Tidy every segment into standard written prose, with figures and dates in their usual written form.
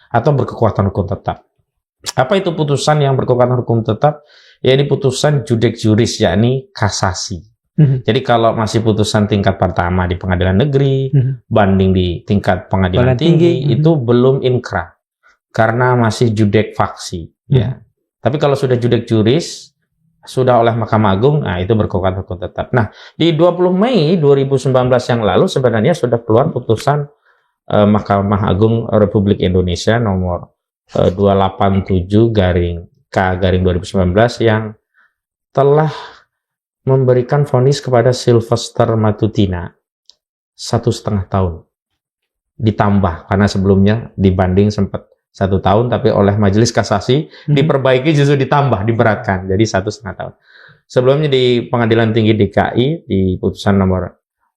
atau berkekuatan hukum tetap. Apa itu putusan yang berkekuatan hukum tetap? Ya, ini putusan judek juris, yakni kasasi. Jadi kalau masih putusan tingkat pertama di pengadilan negeri, banding di tingkat pengadilan tinggi, itu belum inkrah. Karena masih judek faksi. Ya. Tapi kalau sudah judek juris, sudah oleh Mahkamah Agung, nah itu berkekuatan hukum tetap. Nah, di 20 Mei 2019 yang lalu sebenarnya sudah keluar putusan Mahkamah Agung Republik Indonesia nomor 287/K/2019 yang telah memberikan vonis kepada Sylvester Matutina 1,5 tahun. Ditambah, karena sebelumnya dibanding sempat 1 tahun, tapi oleh Majelis Kasasi diperbaiki justru ditambah, diberatkan, jadi 1,5 tahun. Sebelumnya di Pengadilan Tinggi DKI, di putusan nomor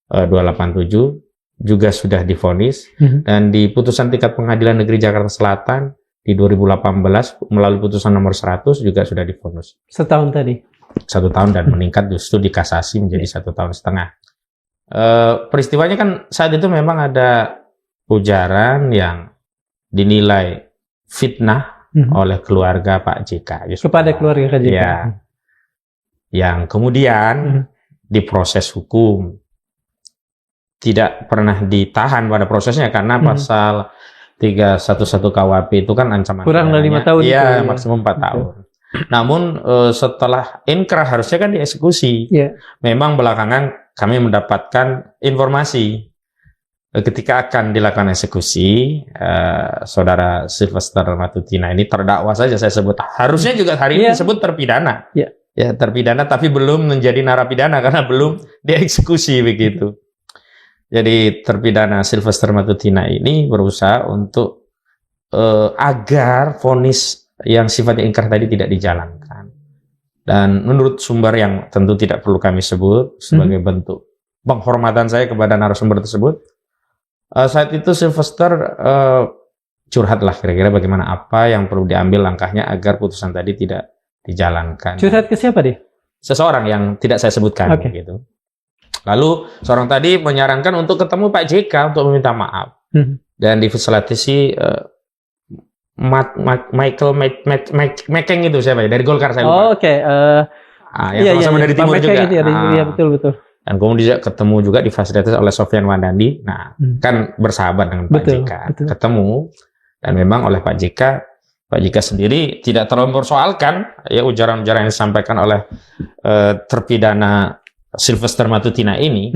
287, juga sudah divonis, dan di putusan tingkat Pengadilan Negeri Jakarta Selatan, di 2018, melalui putusan nomor 100, juga sudah divonis. Setahun tadi? 1 tahun, dan meningkat justru di kasasi menjadi 1,5 tahun. Peristiwanya kan saat itu memang ada ujaran yang dinilai fitnah oleh keluarga Pak JK. Kepada keluarga JK. Ya, yang kemudian diproses hukum. Tidak pernah ditahan pada prosesnya karena pasal 311 KUHP itu kan ancaman kurang dari 5 tahun. Iya, maksimum 4 tahun. Namun setelah inkrah harusnya kan dieksekusi. Memang belakangan kami mendapatkan informasi ketika akan dilakukan eksekusi, saudara Sylvester Matutina ini terdakwa saja saya sebut. Harusnya juga hari ini disebut terpidana. Ya, terpidana tapi belum menjadi narapidana karena belum dieksekusi begitu. Jadi terpidana Sylvester Matutina ini berusaha untuk agar vonis yang sifatnya inkrah tadi tidak dijalankan. Dan menurut sumber yang tentu tidak perlu kami sebut sebagai bentuk penghormatan saya kepada narasumber tersebut, saat itu Sylvester curhatlah kira-kira bagaimana apa yang perlu diambil langkahnya agar putusan tadi tidak dijalankan. Curhat ke siapa deh? Seseorang yang tidak saya sebutkan gitu. Lalu seorang tadi menyarankan untuk ketemu Pak JK untuk meminta maaf. Dan difasilitasi Michael Mekeng itu siapa ya? Dari Golkar saya lupa. Yang sama-sama dari Timur juga. Iya, betul. Dan kemudian ketemu juga difasilitasi oleh Sofyan Wandandi. Nah, kan bersahabat dengan Pak JK. Ketemu, dan memang oleh Pak JK sendiri tidak terlalu mempersoalkan ya ujaran-ujaran yang disampaikan oleh terpidana Sylvester Matutina ini.